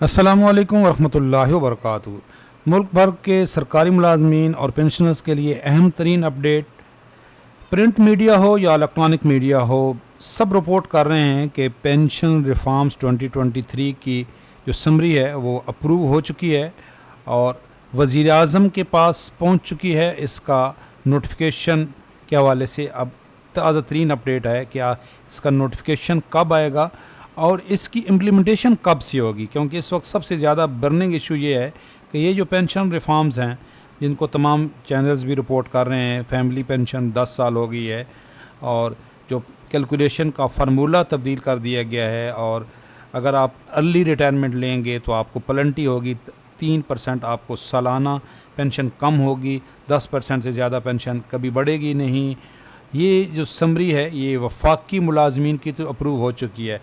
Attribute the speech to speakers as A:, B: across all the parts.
A: अस्सलामुअलैकुम वरहमतुल्लाहि वबरकातुहू। मुल्क भर के सरकारी मुलाजमीन और पेंशनर्स के लिए अहम तरीन अपडेट, प्रिंट मीडिया हो या इलेक्ट्रॉनिक मीडिया हो, सब रिपोर्ट कर रहे हैं कि पेंशन रिफॉर्म्स 2023 की जो समरी है वो अप्रूव हो चुकी है और वज़ीर आज़म के पास पहुंच चुकी है। इसका नोटिफिकेशन के हवाले से अब ताज़ा तरीन अपडेट है कि इसका नोटिफिकेशन कब आएगा और इसकी इम्प्लीमेंटेशन कब से होगी, क्योंकि इस वक्त सबसे ज़्यादा बर्निंग इशू ये है कि ये जो पेंशन रिफॉर्म्स हैं जिनको तमाम चैनल्स भी रिपोर्ट कर रहे हैं, फैमिली पेंशन 10 साल हो गई है और जो कैलकुलेशन का फार्मूला तब्दील कर दिया गया है, और अगर आप अर्ली रिटायरमेंट लेंगे तो आपको प्लेंटी होगी, 3% आपको सालाना पेंशन कम होगी, 10% से ज़्यादा पेंशन कभी बढ़ेगी नहीं। ये जो समरी है ये वफाकी मुलाजमीन की तो अप्रूव हो चुकी है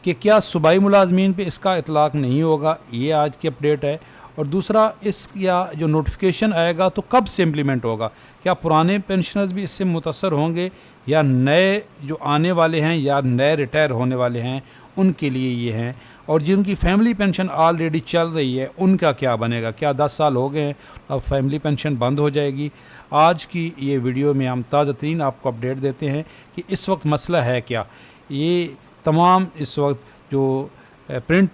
A: कि क्या सूबाई मुलाजमीन पे इसका इतलाक़ नहीं होगा, ये आज की अपडेट है। और दूसरा, इसका जो नोटिफिकेशन आएगा तो कब से इम्प्लीमेंट होगा, क्या पुराने पेंशनर्स भी इससे मुतासर होंगे या नए जो आने वाले हैं या नए रिटायर होने वाले हैं उनके लिए ये हैं, और जिनकी फैमिली पेंशन ऑलरेडी चल रही है उनका क्या बनेगा, क्या 10 साल हो गए हैं अब फैमिली पेंशन बंद हो जाएगी। आज की ये वीडियो में हम ताज़ा तरीन आपको अपडेट देते हैं कि इस वक्त मसला है क्या। ये तमाम इस वक्त जो प्रिंट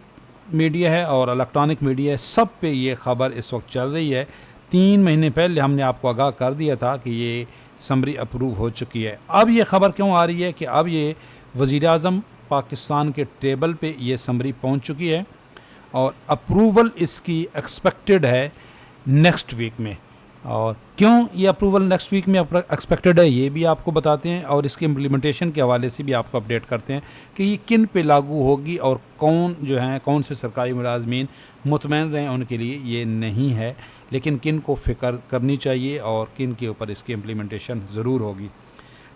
A: मीडिया है और इलेक्ट्रॉनिक मीडिया है, सब पे ये ख़बर इस वक्त चल रही है। 3 महीने पहले हमने आपको आगाह कर दिया था कि ये समरी अप्रूव हो चुकी है। अब ये ख़बर क्यों आ रही है कि अब ये वज़ीर आज़म पाकिस्तान के टेबल पे ये समरी पहुंच चुकी है और अप्रूवल इसकी एक्सपेक्टेड है नेक्स्ट वीक में। और क्यों ये अप्रूवल नेक्स्ट वीक में एक्सपेक्टेड है ये भी आपको बताते हैं, और इसके इम्प्लीमेंटेशन के हवाले से भी आपको अपडेट करते हैं कि ये किन पे लागू होगी और कौन जो हैं, कौन से सरकारी मुलाजमीन मुतमईन रहें उनके लिए ये नहीं है, लेकिन किन को फ़िक्र करनी चाहिए और किन के ऊपर इसकी इम्प्लीमेंटेशन ज़रूर होगी।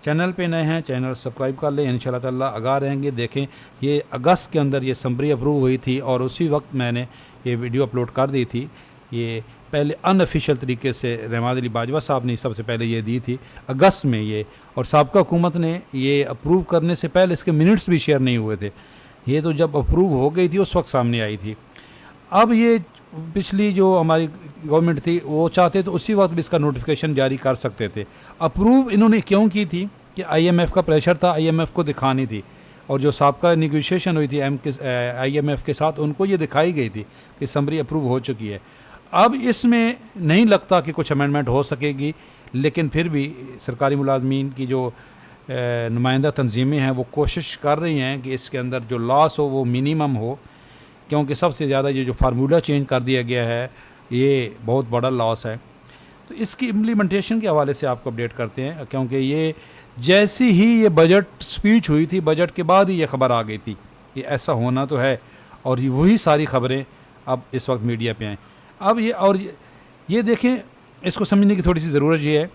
A: चैनल पे नए हैं, चैनल सब्सक्राइब कर लें, इंशाल्लाह ताला आगाह रहेंगे। देखें, ये अगस्त के अंदर ये समरी अप्रूव हुई थी और उसी वक्त मैंने ये वीडियो अपलोड कर दी थी। ये पहले अनऑफिशियल तरीके से रहमान अली बाजवा साहब ने सबसे पहले ये दी थी अगस्त में ये, और साबका हुकूमत ने ये अप्रूव करने से पहले इसके मिनट्स भी शेयर नहीं हुए थे। ये तो जब अप्रूव हो गई थी उस वक्त सामने आई थी। अब ये पिछली जो हमारी गवर्नमेंट थी वो चाहते तो उसी वक्त भी इसका नोटिफिकेशन जारी कर सकते थे। अप्रूव इन्होंने क्यों की थी कि IMF का प्रेशर था, IMF को दिखानी थी, और जो साबका नेगोशिएशन हुई थी IMF के साथ उनको ये दिखाई गई थी कि समरी अप्रूव हो चुकी है। अब इसमें नहीं लगता कि कुछ अमेंडमेंट हो सकेगी, लेकिन फिर भी सरकारी मुलाजमीन की जो नुमाइंदा तंजीमें हैं वो कोशिश कर रही हैं कि इसके अंदर जो लॉस हो वो मिनिमम हो, क्योंकि सबसे ज़्यादा ये जो फार्मूला चेंज कर दिया गया है ये बहुत बड़ा लॉस है। तो इसकी इम्प्लीमेंटेशन के हवाले से आपको अपडेट करते हैं, क्योंकि ये जैसी ही ये बजट स्पीच हुई थी, बजट के बाद ही ये ख़बर आ गई थी कि ऐसा होना तो है, और वही सारी ख़बरें अब इस वक्त मीडिया पे हैं। अब ये देखें, इसको समझने की थोड़ी सी ज़रूरत ये है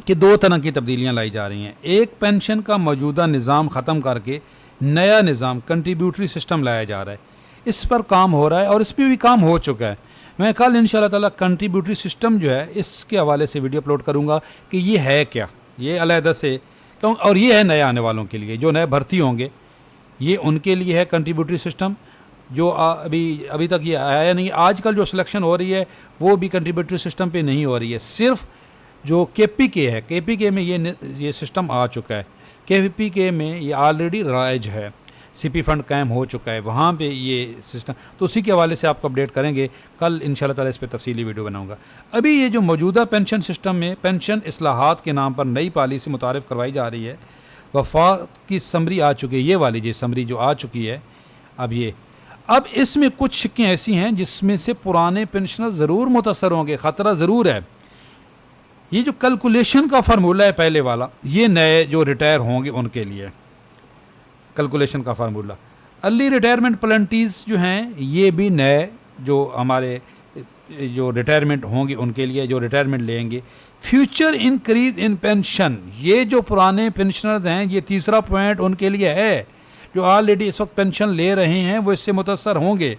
A: कि 2 तरह की तब्दीलियाँ लाई जा रही हैं। एक, पेंशन का मौजूदा निज़ाम ख़त्म करके नया निज़ाम कंट्रीब्यूटरी सिस्टम लाया जा रहा है, इस पर काम हो रहा है और इस पर भी काम हो चुका है। मैं कल इंशाल्लाह ताला कंट्रीब्यूटरी सिस्टम जो है इसके हवाले से वीडियो अपलोड करूँगा कि ये है क्या, ये अलहदा से क्यों, और ये है नए आने वालों के लिए, जो नए भर्ती होंगे ये उनके लिए है कंट्रीब्यूटरी सिस्टम, जो अभी तक ये आया नहीं। आजकल जो सिलेक्शन हो रही है वो भी कंट्रीब्यूटरी सिस्टम पे नहीं हो रही है, सिर्फ जो KPK है, KPK में ये सिस्टम आ चुका है। KPK में ये ऑलरेडी राइज है, CP फंड कायम हो चुका है, वहाँ पे ये सिस्टम, तो उसी के हवाले से आपको अपडेट करेंगे। कल इंशाल्लाह ताला इस पर तफसीली वीडियो बनाऊँगा। अभी ये जो मौजूदा पेंशन सिस्टम में पेंशन इस्लाहात के नाम पर नई पॉलिसी मुतारिफ करवाई जा रही है, वफाक की समरी आ चुकी है, ये वाली जो समरी जो आ चुकी है अब इसमें कुछ शिक्कें ऐसी हैं जिसमें से पुराने पेंशनर ज़रूर मुतासर होंगे, ख़तरा ज़रूर है। ये जो कैलकुलेशन का फार्मूला है पहले वाला, ये नए जो रिटायर होंगे उनके लिए कैलकुलेशन का फार्मूला। अर्ली रिटायरमेंट प्लेंटीज़ जो हैं ये भी नए, जो हमारे जो रिटायरमेंट होंगे उनके लिए, जो रिटायरमेंट लेंगे। फ्यूचर इंक्रीज इन पेंशन, ये जो पुराने पेंशनर्स हैं ये तीसरा पॉइंट उनके लिए है, जो ऑलरेडी इस वक्त पेंशन ले रहे हैं वो इससे मुतासर होंगे।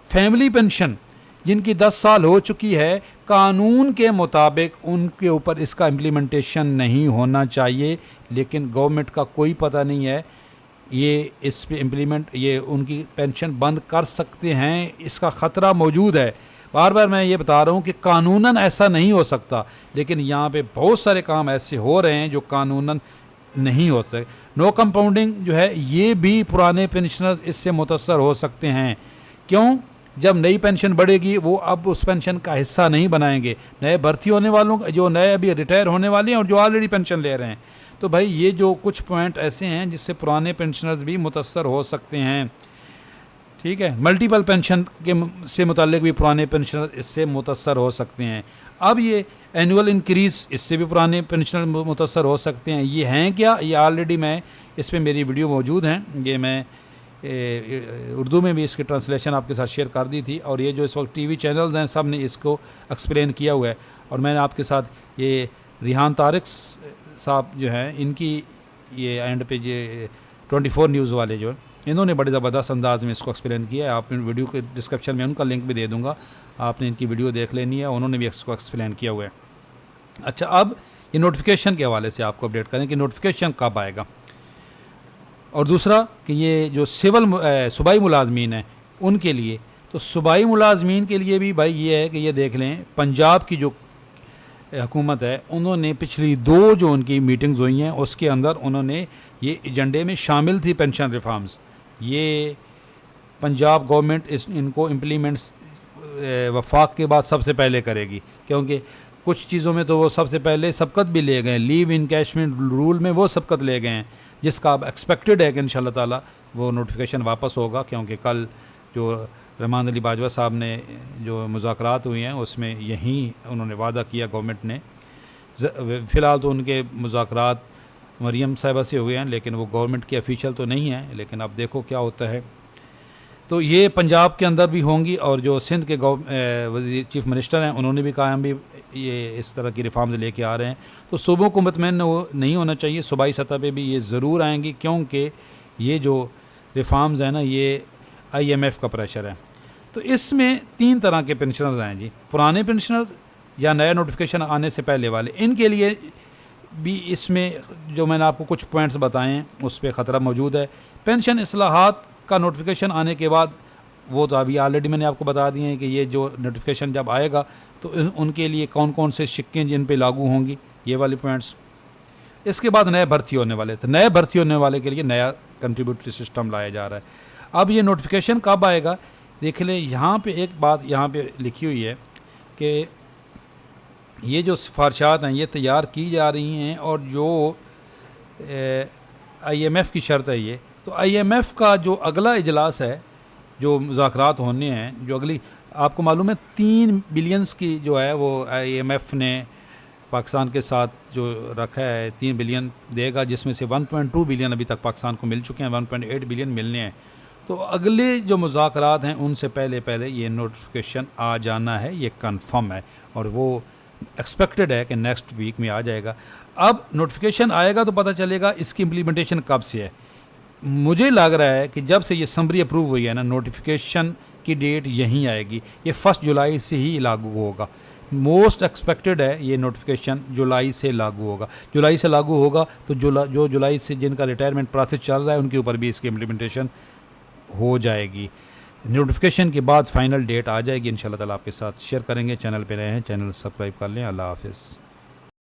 A: फैमिली पेंशन जिनकी 10 साल हो चुकी है, कानून के मुताबिक उनके ऊपर इसका इम्प्लीमेंटेशन नहीं होना चाहिए, लेकिन गवर्नमेंट का कोई पता नहीं है, ये इस पे इम्प्लीमेंट ये उनकी पेंशन बंद कर सकते हैं, इसका ख़तरा मौजूद है। बार बार मैं ये बता रहा हूँ कि कानूनन ऐसा नहीं हो सकता, लेकिन यहाँ पे बहुत सारे काम ऐसे हो रहे हैं जो कानूनन नहीं हो सकते। नो कंपाउंडिंग जो है ये भी पुराने पेंशनर्स इससे मुतासर हो सकते हैं। क्यों? जब नई पेंशन बढ़ेगी वो अब उस पेंशन का हिस्सा नहीं बनाएंगे, नए भर्ती होने वालों जो नए अभी रिटायर होने वाले हैं और जो ऑलरेडी पेंशन ले रहे हैं। तो भाई ये जो कुछ पॉइंट ऐसे हैं जिससे पुराने पेंशनर्स भी मुतासर हो सकते हैं, ठीक है। मल्टीपल पेंशन के से मुताल्लिक भी पुराने पेंशनर इससे मुतासर हो सकते हैं। अब ये एनुअल इंक्रीज़ इससे भी पुराने पेंशनर मुतासर हो सकते हैं। ये हैं क्या? ये ऑलरेडी मैं इस पर मेरी वीडियो मौजूद हैं, ये मैं उर्दू में भी इसकी ट्रांसलेशन आपके साथ शेयर कर दी थी, और ये जो इस वक्त टीवी चैनल्स हैं सब ने इसको एक्सप्लेन किया हुआ है। और मैंने आपके साथ ये रिहान तारिक साहब जो हैं इनकी ये एंड पे ये 24 न्यूज़ वाले जो इन्होंने बड़े ज़बरदस्त अंदाज में इसको एक्सप्लेन किया है। आप वीडियो के डिस्क्रिप्शन में उनका लिंक भी दे दूँगा, आपने इनकी वीडियो देख लेनी है, उन्होंने भी इसको एक्सप्लेन किया हुआ है। अच्छा, अब ये नोटिफिकेशन के हवाले से आपको अपडेट करें कि नोटिफिकेशन कब आएगा, और दूसरा कि ये जो सिविल सूबाई मुलाजमीन हैं उनके लिए, तो सूबाई मुलाजमीन के लिए भी भाई ये है कि ये देख लें, पंजाब की जो हुकूमत है उन्होंने पिछली 2 जो उनकी मीटिंग्स हुई हैं उसके अंदर उन्होंने ये एजेंडे में शामिल थी पेंशन रिफॉर्म्स। ये पंजाब गवर्नमेंट इनको इम्प्लीमेंट्स वफाक के बाद सबसे पहले करेगी, क्योंकि कुछ चीज़ों में तो वो सबसे पहले सबकत भी ले गए, लीव इनकैशमेंट रूल में वो सबकत ले गए हैं, जिसका अब एक्सपेक्टेड है कि इंशाल्लाह ताला वो नोटिफिकेशन वापस होगा। क्योंकि कल जो रहमान अली बाजवा साहब ने जो मुज़ाकरात हुए हैं उसमें यही उन्होंने वादा किया गवर्नमेंट ने। फ़िलहाल तो उनके मुज़ाकरात मरियम साहिबा से हुए हैं, लेकिन वो गवर्नमेंट की ऑफिशियल तो नहीं है, लेकिन अब देखो क्या होता है। तो ये पंजाब के अंदर भी होंगी, और जो सिंध के वज़ीर चीफ मिनिस्टर हैं उन्होंने भी कहा हम भी ये इस तरह की रिफॉर्म्स लेके आ रहे हैं। तो सूबों को मुतमईन नहीं होना चाहिए, सूबाई सतह पे भी ये ज़रूर आएंगी, क्योंकि ये जो रिफॉर्म्स हैं ना ये IMF का प्रेशर है। तो इसमें 3 तरह के पेंशनर्स हैं जी, पुराने पेंशनर्स या नया नोटिफिकेशन आने से पहले वाले। इनके लिए भी इसमें जो मैंने आपको कुछ पॉइंट्स बताए हैं उस पर ख़तरा मौजूद है। पेंशन इस्लाहात का नोटिफिकेशन आने के बाद वो तो अभी ऑलरेडी मैंने आपको बता दिए हैं कि ये जो नोटिफिकेशन जब आएगा तो उनके लिए कौन कौन से शिक्कें जिन पे लागू होंगी, ये वाले पॉइंट्स। इसके बाद नए भर्ती होने वाले थे, नए भर्ती होने वाले के लिए नया कंट्रीब्यूटरी सिस्टम लाया जा रहा है। अब ये नोटिफिकेशन कब आएगा देख लें, यहाँ पे एक बात यहाँ पे लिखी हुई है कि ये जो सिफारशात हैं ये तैयार की जा रही हैं, और जो IMF की शर्त है ये, तो IMF का जो अगला इजलास है जो मुज़ाकरात होने हैं, जो अगली आपको मालूम है 3 बिलियंस की जो है वो IMF ने पाकिस्तान के साथ जो रखा है 3 बिलियन देगा, जिसमें से 1.2 बिलियन अभी तक पाकिस्तान को मिल चुके हैं, 1.8 बिलियन मिलने हैं। तो अगले जो मुज़ाकरात हैं उनसे पहले ये नोटिफिकेशन आ जाना है, ये कंफर्म है, और वो एक्सपेक्टेड है कि नेक्स्ट वीक में आ जाएगा। अब नोटिफिकेशन आएगा तो पता चलेगा इसकी इम्प्लीमेंटेशन कब से है। मुझे लग रहा है कि जब से ये समरी अप्रूव हुई है ना, नोटिफिकेशन की डेट यहीं आएगी, ये 1 जुलाई से ही लागू होगा। मोस्ट एक्सपेक्टेड है ये नोटिफिकेशन जुलाई से लागू होगा। जुलाई से लागू होगा तो जो जुलाई से जिनका रिटायरमेंट प्रोसेस चल रहा है उनके ऊपर भी इसकी इम्प्लीमेंटेशन हो जाएगी। नोटिफिकेशन के बाद फाइनल डेट आ जाएगी, इंशाल्लाह ताला आपके साथ शेयर करेंगे। चैनल पे रहे हैं, चैनल सब्सक्राइब कर लें। अल्लाह हाफ़िज़।